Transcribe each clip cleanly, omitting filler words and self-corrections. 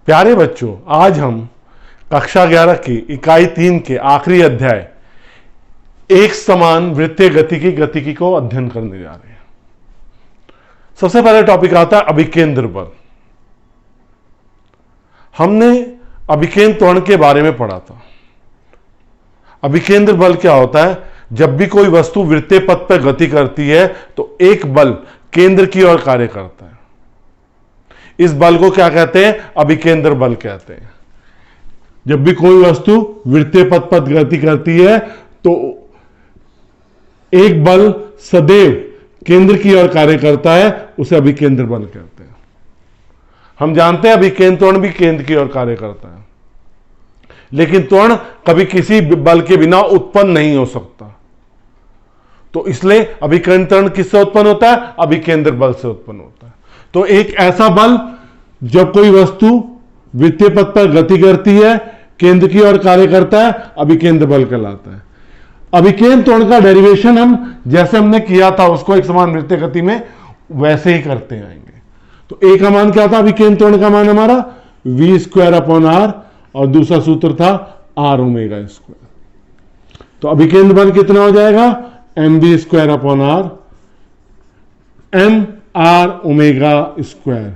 प्यारे बच्चों, आज हम कक्षा 11 की इकाई 3 के आखिरी अध्याय एक समान वृत्तीय गतिकी को अध्ययन करने जा रहे हैं। सबसे पहले टॉपिक आता है अभिकेंद्र बल। हमने अभिकेंद्र त्वरण के बारे में पढ़ा था। अभिकेंद्र बल क्या होता है? जब भी कोई वस्तु वृत्तीय पथ पर गति करती है तो एक बल केंद्र की ओर कार्य करता है। इस बल को क्या कहते हैं? अभिकेंद्र बल कहते हैं। जब भी कोई वस्तु वृत्तीय पथ पर गति करती है तो एक बल सदैव केंद्र की ओर कार्य करता है, उसे अभिकेंद्र बल कहते हैं। हम जानते हैं अभिकेंद्र त्वरण भी केंद्र की ओर कार्य करता है, लेकिन त्वरण कभी किसी बल के बिना उत्पन्न नहीं हो सकता। तो इसलिए अभिकेंद्र त्वरण किससे उत्पन्न होता है? अभिकेंद्र बल से उत्पन्न होता है। तो एक ऐसा बल जब कोई वस्तु वृत्तीय पथ पर गति करती है, केंद्र की ओर कार्य करता है, अभिकेंद्र बल कहलाता है। अभिकेंद्र त्वरण का डेरिवेशन हम जैसे हमने किया था उसको एक समान वृत्तीय गति में वैसे ही करते आएंगे। तो एक का मान क्या था? अभिकेंद्र त्वरण का मान हमारा v²/r और दूसरा सूत्र था r⍵²। तो अभिकेंद्र बल कितना हो जाएगा? mv²/r mr⍵²।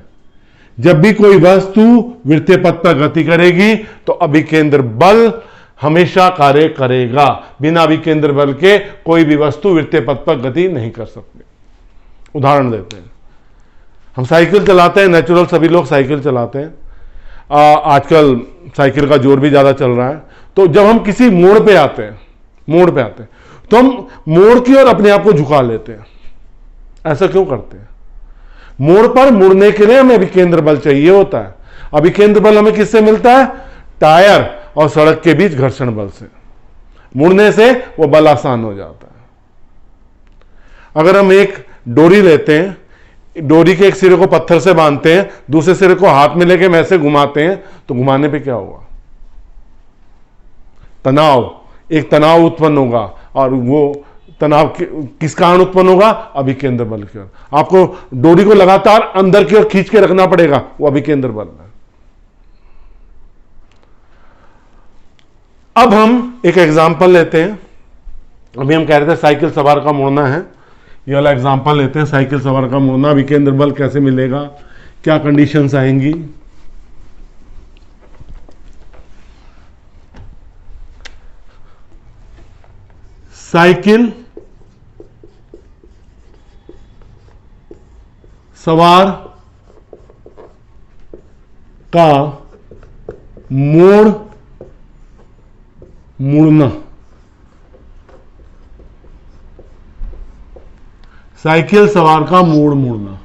जब भी कोई वस्तु वृत्तीय पथ पर गति करेगी तो अभिकेंद्र बल हमेशा कार्य करेगा। बिना अभिकेंद्र बल के कोई भी वस्तु वृत्तीय पथ पर गति नहीं कर सकती। उदाहरण देते हैं, हम साइकिल चलाते हैं, नेचुरल सभी लोग साइकिल चलाते हैं। आजकल साइकिल का जोर भी ज्यादा चल रहा है। तो जब हम किसी मोड़ पे आते हैं तो हम मोड़ की ओर अपने आप को झुका लेते हैं। ऐसा क्यों करते हैं? मोड़ पर मुड़ने के लिए हमें अभिकेंद्र बल चाहिए होता है। अभिकेंद्र बल हमें किससे मिलता है? टायर और सड़क के बीच घर्षण बल से। मुड़ने से वो बल आसान हो जाता है। अगर हम एक डोरी लेते हैं, डोरी के एक सिरे को पत्थर से बांधते हैं, दूसरे सिरे को हाथ में लेके ऐसे घुमाते हैं, तो घुमाने पे क्या होगा? एक तनाव उत्पन्न होगा। और वो तनाव किस कारण उत्पन्न होगा? अभिकेंद्र बल की ओर। आपको डोरी को लगातार अंदर की ओर खींच के रखना पड़ेगा, वो अभिकेंद्र बल है। अब हम एक एग्जांपल लेते हैं। अभी हम कह रहे थे साइकिल सवार का मुड़ना है, ये वाला एग्जांपल लेते हैं। साइकिल सवार का मुड़ना, अभिकेंद्र बल कैसे मिलेगा, क्या कंडीशंस आएंगी? साइकिल सवार का मुड़ना। साइकिल सवार का मुड़ना।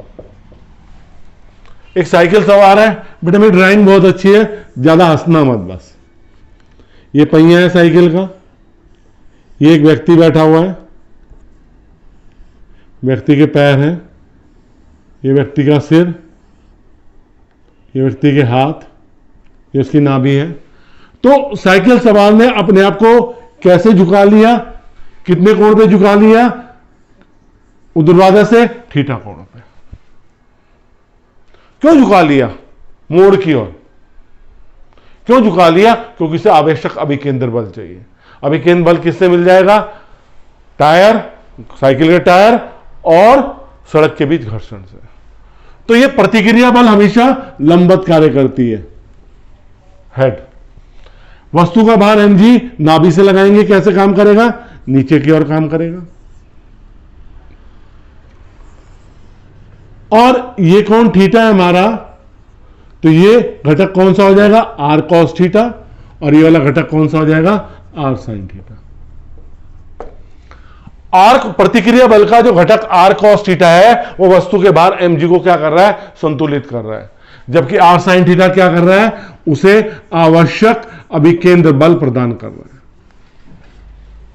एक साइकिल सवार है, बेटा मेरी ड्राइंग बहुत अच्छी है, ज्यादा हंसना मत बस। ये पहिया है साइकिल का, ये एक व्यक्ति बैठा हुआ है, व्यक्ति के पैर हैं, ये व्यक्ति का सिर, ये व्यक्ति के हाथ, ये उसकी नाभि है। तो साइकिल सवार ने अपने आप को कैसे झुका लिया? कितने कोण पे झुका लिया? ऊर्ध्वाधर से थीटा कोण पे। क्यों झुका लिया? मोड़ की ओर। क्यों झुका लिया? क्योंकि इसे आवश्यक अभिकेंद्र बल चाहिए। अभिकेंद्र बल किससे मिल जाएगा? टायर, साइकिल के टायर और सड़क के बीच घर्षण से। तो यह प्रतिक्रिया बल हमेशा लंबवत कार्य करती है। हेड वस्तु का भार mg नाभि से लगाएंगे, कैसे काम करेगा? नीचे की ओर काम करेगा। और ये कौन थीटा है हमारा, तो ये घटक कौन सा हो जाएगा? r cos theta. और ये वाला घटक कौन सा हो जाएगा? r sin theta. r प्रतिक्रिया बल का जो घटक r cos थीटा है वो वस्तु के भार mg को क्या कर रहा है? संतुलित कर रहा है। जबकि r sin थीटा क्या कर रहा है? उसे आवश्यक अभिकेंद्र बल प्रदान कर रहा है।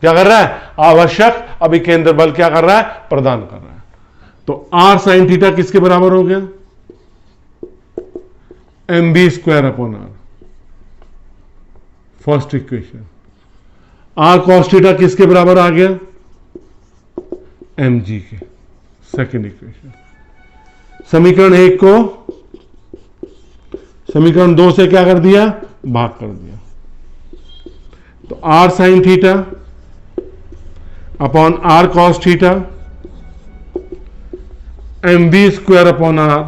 क्या कर रहा है? आवश्यक अभिकेंद्र बल क्या कर रहा है? प्रदान कर रहा है। तो r sin थीटा किसके बराबर हो गया? mv²/r। First equation. r cos theta किसके बराबर आ गया? mg के। Second equation. समीकरण 1 को समीकरण 2 से क्या कर दिया, भाग कर दिया। तो r sin theta upon r cos theta mv square upon r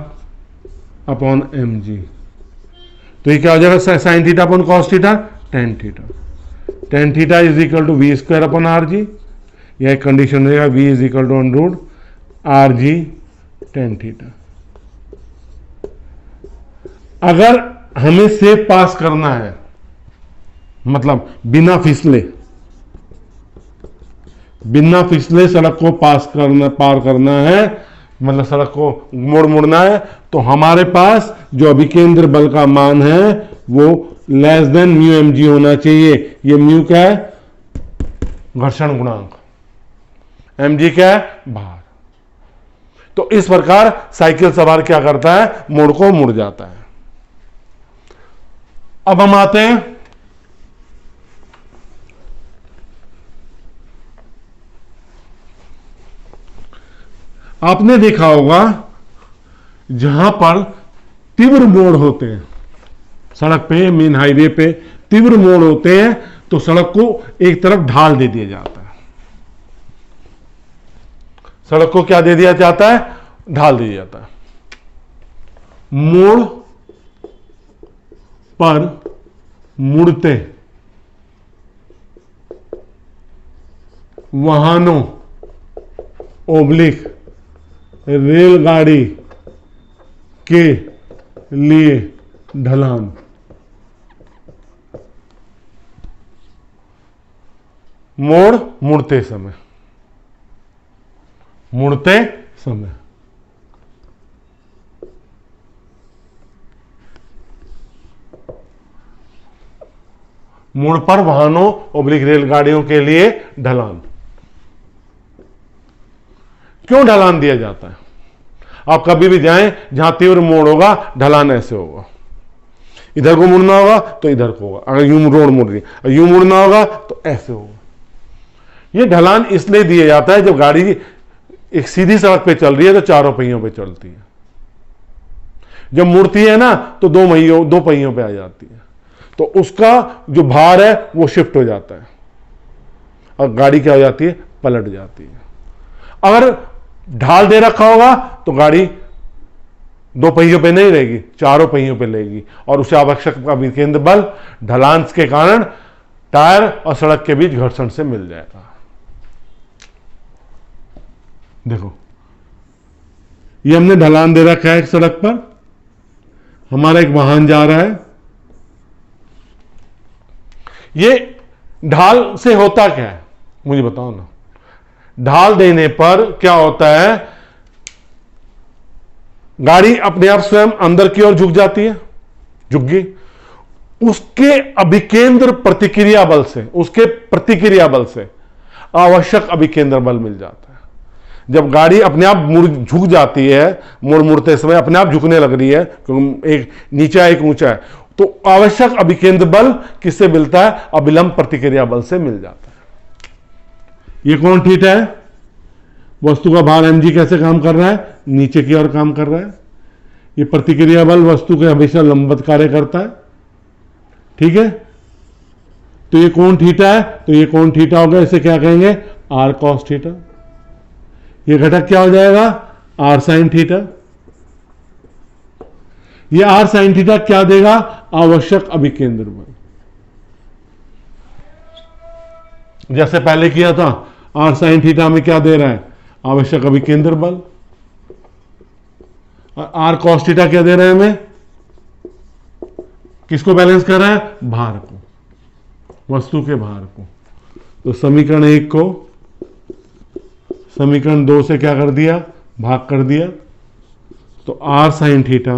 upon mg। तो ये क्या हो जाएगा, sine theta upon cos theta, tan theta. Tan theta is equal to we square upon are g. यह एक कंडीशन रहेगा, v is equal to √ r ji tan theta. अगर हमें सेफ पास करना है, मतलब बिना फिसले सड़क को पार करना है, मतलब सड़क को मोड़ना है, तो हमारे पास जो अभिकेंद्र बल का मान है वो less than mu m g होना चाहिए। ये म्यू क्या है, घर्षण गुणांक, एम जी क्या है, भार। तो इस प्रकार साइकिल सवार क्या करता है, मोड़ को मुड़ जाता है। अब हम आते हैं आपने देखा होगा जहां पर तीव्र मोड़ होते हैं, सड़क पे, मेन हाईवे पे तीव्र मोड़ होते हैं, तो सड़क को एक तरफ ढाल दे दिया जाता है। सड़क को क्या दे दिया जाता है, ढाल दिया जाता है। मोड़ पर मुड़ते वाहनों ओब्लिक रेलगाड़ी के लिए ढलान। मोड़ मुड़ते समय, मोड़ पर वाहनों ओब्लिक रेलगाड़ियों के लिए ढलान। क्यों ढलान दिया जाता है? आप कभी भी जाएं जहां तीव्र मोड़ होगा, ढलान ऐसे होगा। इधर को मुड़ना होगा तो इधर को होगा, अगर यूं रोड मुड़ रही है, यूं मुड़ना होगा तो ऐसे होगा। ये ढलान इसलिए दिया जाता है जब गाड़ी एक सीधी सड़क पे चल रही है तो चारों पहियों पे चलती है, जब मुड़ती है ना तो दो पहियों पे आ जाती है, तो उसका जो भार है वो शिफ्ट हो जाता है और गाड़ी क्या हो जाती है, पलट जाती है। अगर ढाल दे रखा होगा तो गाड़ी दो पहियों पे नहीं रहेगी, चारों पहियों पे लेगी, और उसे आवश्यक अभिकेंद्र बल ढलान के कारण टायर और सड़क के बीच घर्षण से मिल जाएगा। देखो, ये हमने ढलान दे रखा है एक सड़क पर, हमारा एक वाहन जा रहा है। ये ढाल से होता क्या है, मुझे बताओ ना। ढाल देने पर क्या होता है, गाड़ी अपने आप स्वयं अंदर की ओर झुक जाती है, झुक गई। उसके अभिकेंद्र प्रतिक्रिया बल से आवश्यक अभिकेंद्र बल मिल जाता है। जब गाड़ी अपने आप झुक जाती है, मुड़ते समय अपने आप झुकने लग रही है, क्योंकि एक नीचा एक ऊंचा है, तो आवश्यक अभिकेंद्र बल किससे मिलता है, अभिलंब प्रतिक्रिया बल से मिल जाता है। ये कौन थीटा है, वस्तु का भार mg कैसे काम कर रहा है, नीचे की ओर काम कर रहा है। ये प्रतिक्रिया बल वस्तु के हमेशा लंबवत कार्य करता है, ठीक है। तो ये कौन थीटा है, तो ये कौन थीटा होगा, इसे क्या कहेंगे, r cos थीटा। ये घटक क्या हो जाएगा, r sin थीटा। ये r sin थीटा क्या देगा, आवश्यक अभिकेंद्र बल। जैसे पहले किया था, r sin थीटा में क्या दे रहा है, आवश्यक अभिकेंद्र बल, और r cos थीटा क्या दे रहा है हमें, किसको बैलेंस कर रहा है, भार को, वस्तु के भार को। तो समीकरण 1 को समीकरण 2 से क्या कर दिया, भाग कर दिया। तो r sin theta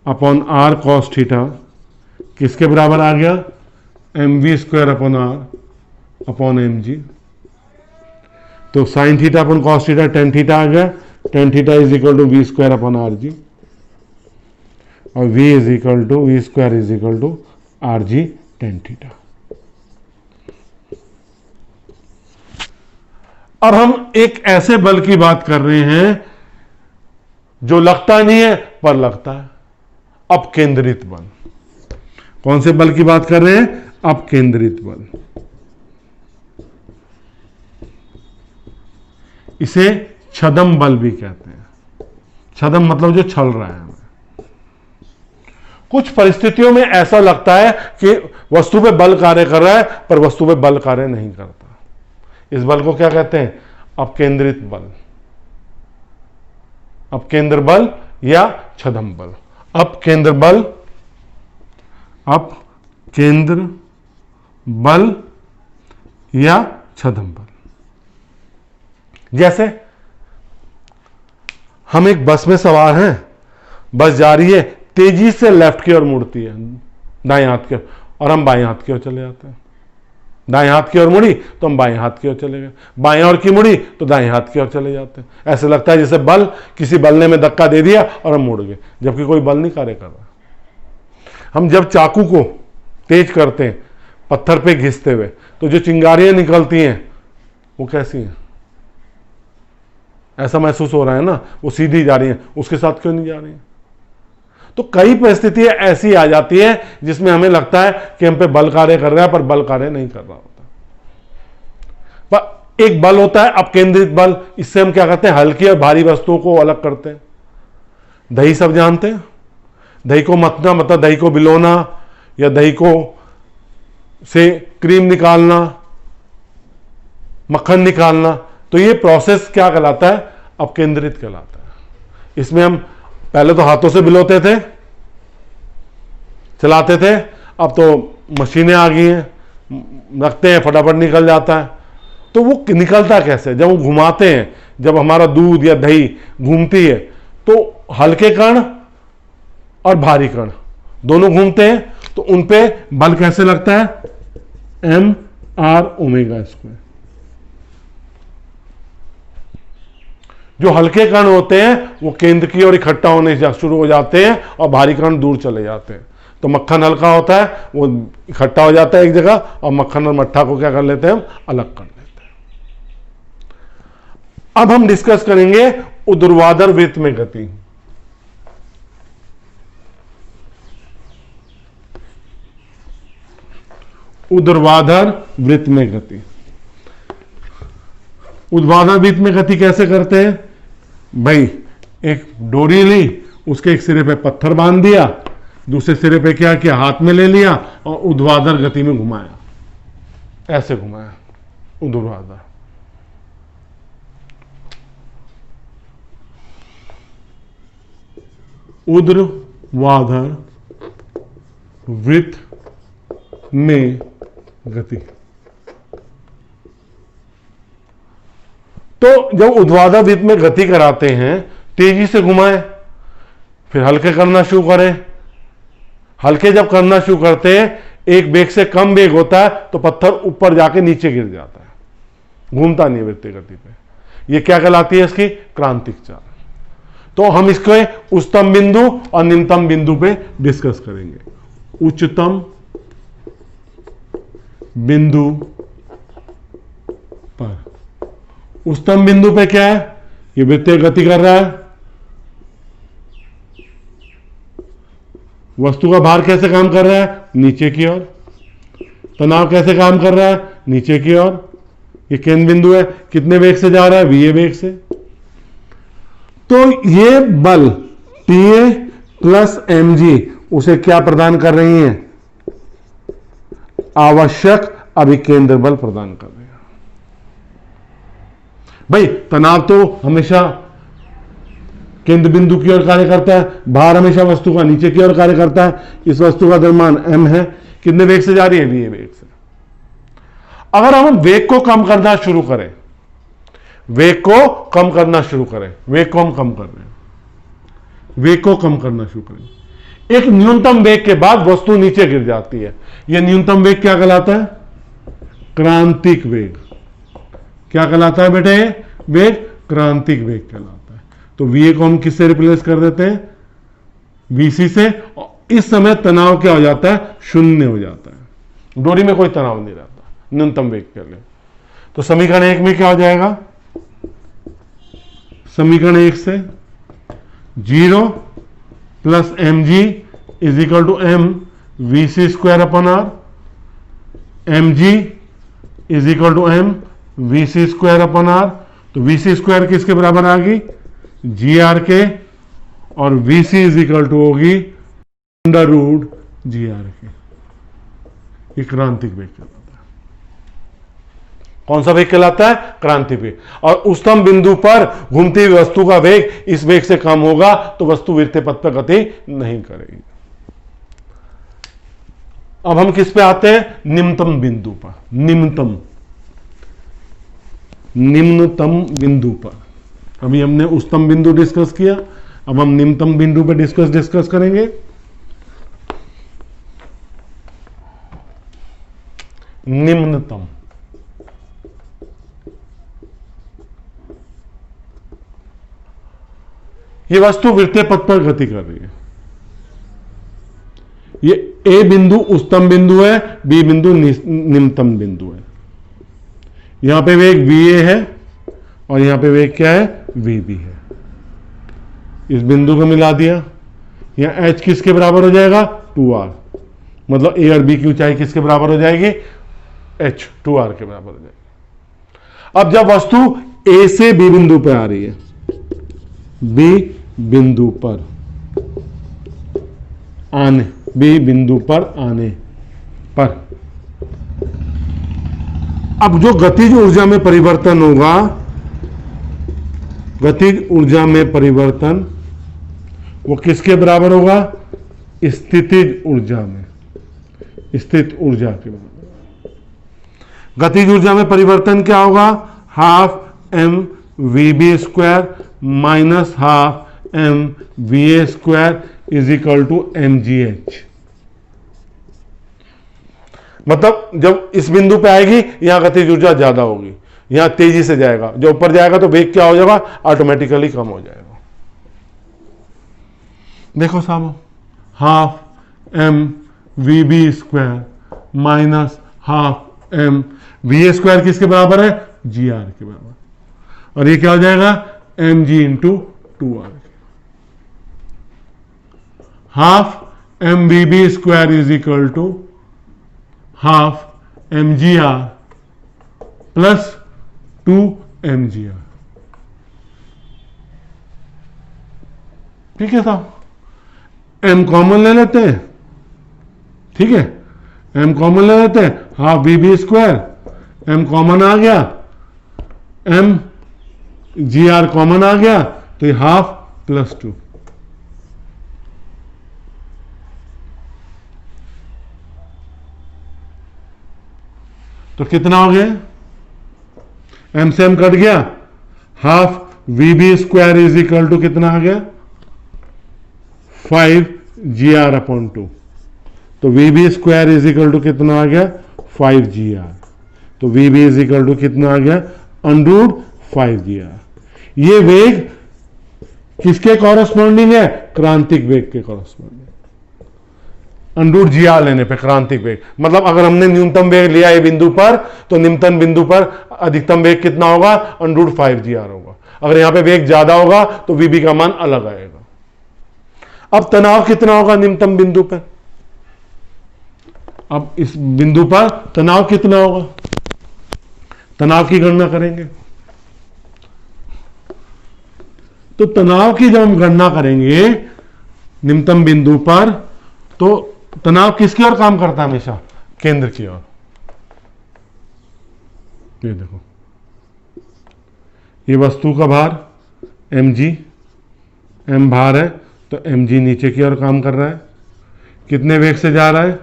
upon r cos theta किसके बराबर आ गया, mv square upon r upon mg। तो sine theta upon cos theta tan theta आ गया, tan theta is equal to we square upon are G, और V square is equal to R ji tan theta. अब हम एक ऐसे बल की बात कर रहे हैं जो लगता नहीं है पर लगता है, अपकेंद्रित बल। कौन से बल की बात कर रहे हैं? अपकेंद्रित बल। इसे छदम बल भी कहते हैं। छदम मतलब जो छल रहा है हमें। कुछ परिस्थितियों में ऐसा लगता है कि वस्तु पे बल कार्य कर रहा है पर वस्तु पे बल कार्य नहीं करता। इस बल को क्या कहते हैं? अपकेंद्रित बल, अपकेंद्र बल या छदम बल। अपकेंद्र बल, अपकेंद्र बल या छदम बल। जैसे हम एक बस में सवार हैं, बस जा रही है, तेजी से लेफ्ट की ओर मुड़ती है, दाएं हाथ की ओर, और हम बाएं हाथ की ओर चले जाते हैं। दाएं हाथ की ओर मुड़ी तो हम बाएं हाथ की ओर चले गए, बाएं ओर की मुड़ी तो दाएं हाथ की ओर चले जाते हैं। ऐसे लगता है जैसे बल, किसी बल ने में धक्का दे दिया और हम मुड़ गए, जबकि कोई बल नहीं कार्य कर रहा। हम जब चाकू को तेज करते हैं पत्थर पे घिसते हुए, तो जो चिंगारियां निकलती हैं वो कैसी हैं? ऐसा महसूस हो रहा है ना, वो सीधी जा रही हैं, उसके साथ क्यों नहीं जा रही हैं? तो कई परिस्थितियां ऐसी आ जाती है जिसमें हमें लगता है कि हम पे बल कार्य कर रहा है पर बल कार्य नहीं कर रहा होता। पर एक बल होता है अपकेंद्रित बल, इससे हम क्या करते हैं? हल्की और भारी वस्तुओं को अलग करते हैं। दही सब जानते हैं, दही को मथना मतलब दही को बिलोना या दही को से क्रीम निकालना, मक्खन निकालना, तो ये प्रोसेस क्या कहलाता है? अपकेंद्रित कहलाता है। इसमें हम पहले तो हाथों से बिलोते थे, चलाते थे, अब तो मशीनें आ गई हैं, रखते हैं फटाफट निकल जाता है। तो वो निकलता कैसे? जब वो घुमाते हैं, जब हमारा दूध या दही घूमती है तो हल्के कण और भारी कण दोनों घूमते हैं, तो उन पे बल कैसे लगता है? mR²। जो हल्के कण होते हैं वो केंद्र की ओर इकट्ठा होने शुरू हो जाते हैं और भारी कण दूर चले जाते हैं। तो मक्खन हल्का होता है, वो इकट्ठा हो जाता है एक जगह, और मक्खन और मट्ठा को क्या कर लेते हैं? हम अलग कर लेते हैं। अब हम डिस्कस करेंगे ऊर्ध्वाधर वृत्त में गति। ऊर्ध्वाधर वृत्त में गति। ऊर्ध्वाधर वृत्त में गति कैसे करते हैं? भाई एक डोरी ली, उसके एक सिरे पे पत्थर बांध दिया, दूसरे सिरे पे क्या किया? हाथ में ले लिया और ऊर्ध्वाधर गति में घुमाया, ऐसे घुमाया ऊर्ध्वाधर। ऊर्ध्वाधर वृत्त में गति। तो जब ऊर्ध्वाधर वृत्त में गति कराते हैं, तेजी से घुमाएं, फिर हल्के करना शुरू करें। हल्के जब करना शुरू करते हैं, एक वेग से कम वेग होता है तो पत्थर ऊपर जाके नीचे गिर जाता है, घूमता नहीं वृत्तीय गति पे। ये क्या कहलाती है? इसकी क्रांतिक चाल। तो हम इसको उच्चतम बिंदु और निम्नतम बिंदु पे डिस्कस करेंगे। उच्चतम बिंदु पर, उच्चतम बिंदु पे क्या है? ये वृत्तीय गति कर रहा है। वस्तु का भार कैसे काम कर रहा है? नीचे की ओर। तनाव कैसे काम कर रहा है? नीचे की ओर। ये केंद्र बिंदु है, कितने वेग से जा रहा है? वीए वेग से। तो ये बल TA प्लस mg उसे क्या प्रदान कर रही है? आवश्यक अभिकेंद्र बल प्रदान कर रही है। भाई तनाव तो हमेशा केंद्र बिंदु की ओर कार्य करता है, भार हमेशा वस्तु का नीचे की ओर कार्य करता है। इस वस्तु का द्रव्यमान m है, कितने वेग से जा रही है? वीए वेग से। अगर हम वेग को कम करना शुरू करें, वेग को कम करना शुरू करें, वेग को हम कम कर रहे हैं, वेग को कम करना शुरू करें, एक न्यूनतम वेग के बाद वस्तु नीचे गिर जाती है। यह न्यूनतम वेग क्या कहलाता है? क्रांतिक वेग। क्या कहलाता है बेटे? वेग क्रांतिक वेग कहलाता है। तो वीए को हम किससे रिप्लेस कर देते हैं? वीसी से। और इस समय तनाव क्या हो जाता है? शून्य हो जाता है। डोरी में कोई तनाव नहीं रहता न्यूनतम वेग के लिए। तो समीकरण 1 में क्या हो जाएगा? समीकरण 1 से 0 plus M G is equal to M v c square upon r, m ji is equal to M v c square upon r. तो वी सी स्क्वायर किसके बराबर आ गई, जी आर के, और v c is equal to होगी under root g r के। ये क्रांतिक वेग कहलाता है। कौन सा वेग कहलाता है, क्रांतिक वेग। और उच्चतम बिंदु पर घूमती हुई वस्तु का वेग इस वेग से कम होगा तो वस्तु वृत्तीय पथ पर गति नहीं करेगी। अब हम किस पे आते हैं, निम्नतम बिंदु पर। निम्नतम बिंदु पर, अभी हमने उच्चतम बिंदु डिस्कस किया, अब हम निम्नतम बिंदु पर डिस्कस करेंगे। निम्नतम, ये वस्तु वृत्तीय पथ पर गति कर रही है। ये ए बिंदु उच्चतम बिंदु है, बी बिंदु निम्नतम बिंदु है। यहां पे वेग va है और यहां पे वेग क्या है, vb है। इस बिंदु को मिला दिया, यहां h किसके बराबर हो जाएगा, 2r, मतलब a और b की ऊंचाई किसके बराबर हो जाएगी, h 2r के बराबर हो जाएगी। अब जब वस्तु a से b बिंदु पर आ रही है, b बिंदु पर आने, b बिंदु पर आने पर अब जो गतिज ऊर्जा में परिवर्तन होगा, गतिज ऊर्जा में परिवर्तन वो किसके बराबर होगा, स्थितिज ऊर्जा में, स्थित ऊर्जा के बराबर। गतिज ऊर्जा में परिवर्तन क्या होगा, half m we B square minus half m v a square is equal to m g h. मतलब जब इस बिंदु पे आएगी यहां गतिज ऊर्जा ज्यादा होगी, यहां तेजी से जाएगा, जो ऊपर जाएगा तो वेग क्या हो जाएगा, ऑटोमेटिकली कम हो जाएगा। देखो साहब, half m we B square minus half m v a square किसके बराबर है, जी आर के बराबर, और ये क्या हो जाएगा, m g into 2r। Half m we B square is equal to half m ji r plus 2 m ji r. ठीक है साहब, एम कॉमन ले लेते हैं, ठीक है, एम कॉमन ले लेते हैं, half we B square, M common आ गया, एम जी आर कॉमन आ गया, तो ये हाफ प्लस 2। तो कितना हो गया, एम से एम कट गया, half we B square is equal to कितना आ गया, 5 जी आर अपॉन 2। तो v B square is equal to कितना आ गया, 5 जी आर। तो v b is equal to कितना आ गया, अंडर 5 जी आर। ये वेग किसके कॉरेस्पॉन्डिंग है, क्रांतिक वेग के कॉरेस्पॉन्डिंग। अंडर जी आर लेने पे क्रांतिक वेग, मतलब अगर हमने न्यूनतम वेग लिया है बिंदु पर, तो निम्नतम बिंदु पर अधिकतम वेग कितना होगा, अंडर 5 जी आर होगा। अगर यहां पे वेग ज्यादा होगा तो वीबी का मान अलग आएगा। अब तनाव कितना होगा निम्नतम बिंदु पर, अब इस बिंदु पर तनाव कितना होगा, तनाव की गणना करेंगे। तो तनाव की जब हम गणना करेंगे निम्नतम बिंदु पर, तो तनाव किसकी ओर काम करता है, हमेशा केंद्र की ओर। ये देखो, ये वस्तु का भार एम जी, एम भार है, तो एम जी नीचे की ओर काम कर रहा है, कितने वेग से जा रहा है,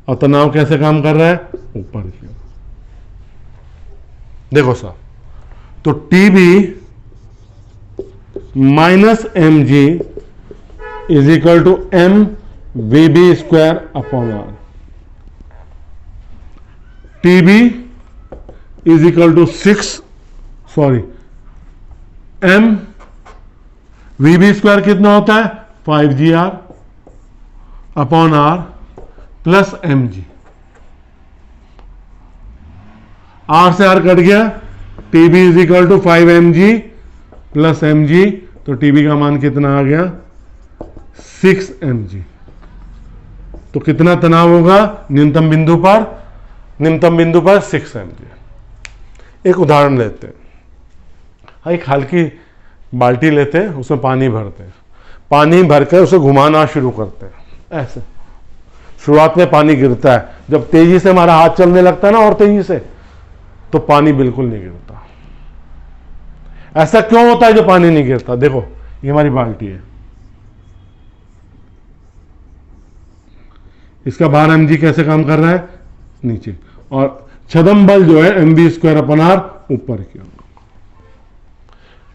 और तनाव कैसे काम कर रहा है, ऊपर की ओर। देखो साहब, तो T B minus M ji is equal to M we B square upon R. T B is equal to 6 M we B square कितना होता है, 5 जी are upon R plus M G. R से आर कट गया, T B is equal to 5 M G plus mg, तो TB का मान कितना आ गया 6 mg। तो कितना तनाव होगा न्यूनतम बिंदु पर? न्यूनतम बिंदु पर 6 mg। एक उदाहरण लेते हैं, एक हल्की बाल्टी लेते हैं, उसमें पानी भरते हैं, पानी भरकर उसे घुमाना शुरू करते हैं। ऐसे शुरुआत में पानी गिरता है, जब तेजी से हमारा हाथ चलने लगता है ना और तेजी से, तो पानी बिल्कुल नहीं गिरता। ऐसा क्यों होता है जो पानी नहीं गिरता? देखो ये हमारी बाल्टी है, इसका भार mg कैसे काम कर रहा है? नीचे, और छदम बल जो है mv²/r ऊपर की ओर।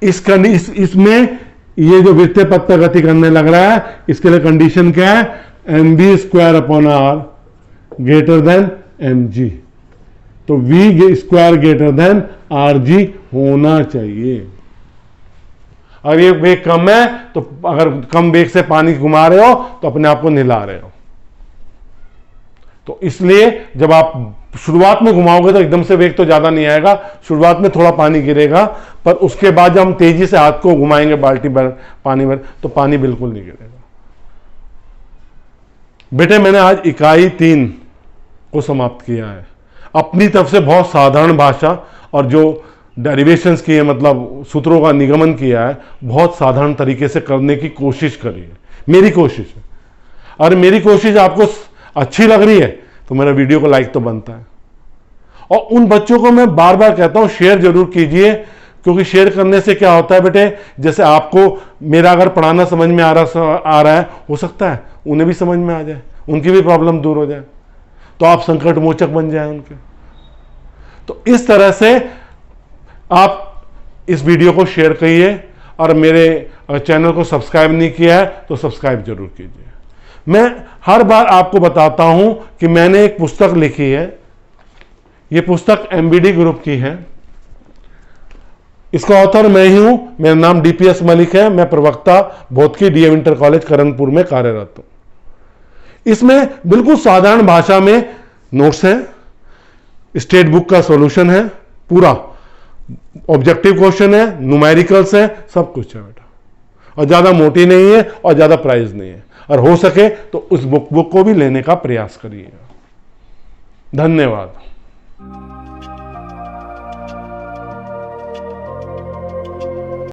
इसमें ये जो वृत्तीय पथ पर गति करने लग रहा है, इसके लिए कंडीशन क्या है? mv²/r greater than mg। तो v² ग्रेटर देन rg होना चाहिए। अगर ये वेग कम है तो, अगर कम वेग से पानी घुमा रहे हो तो अपने आप को निला रहे हो। तो इसलिए जब आप शुरुआत में घुमाओगे तो एकदम से वेग तो ज्यादा नहीं आएगा, शुरुआत में थोड़ा पानी गिरेगा, पर उसके बाद जब हम तेजी से हाथ को घुमाएंगे बाल्टी भर पानी भर, तो पानी बिल्कुल नहीं गिरेगा। बेटे मैंने आज इकाई 3 को समाप्त किया है। अपनी तरफ से बहुत साधारण भाषा और जो डेरिवेशंस की है, मतलब सूत्रों का निगमन किया है, बहुत साधारण तरीके से करने की कोशिश करी है। मेरी कोशिश है, और मेरी कोशिश आपको अच्छी लग रही है तो मेरा वीडियो को लाइक तो बनता है। और उन बच्चों को मैं बार बार कहता हूं शेयर जरूर कीजिए, क्योंकि शेयर करने से क्या होता है बेटे, जैसे आपको मेरा अगर पढ़ाना समझ में आ रहा है, हो सकता है उन्हें भी समझ में आ जाए, उनकी भी प्रॉब्लम दूर हो जाए, तो आप संकट मोचक बन जाए उनके। तो इस तरह से आप इस वीडियो को शेयर करिए, और मेरे चैनल को सब्सक्राइब नहीं किया है तो सब्सक्राइब जरूर कीजिए। मैं हर बार आपको बताता हूं कि मैंने एक पुस्तक लिखी है, यह पुस्तक MBD ग्रुप की है, इसका ऑथर मैं ही हूं, मेरा नाम DPS मलिक है, मैं प्रवक्ता भौतिकी DM इंटर कॉलेज करणपुर में कार्यरत हूं। इसमें बिल्कुल साधारण भाषा में नोट्स है, स्टेट बुक का सॉल्यूशन है, पूरा ऑब्जेक्टिव क्वेश्चन है, न्यूमेरिकल्स है, सब कुछ है बेटा, और ज्यादा मोटी नहीं है और ज्यादा प्राइस नहीं है। और हो सके तो उस बुक को भी लेने का प्रयास करिएगा। धन्यवाद।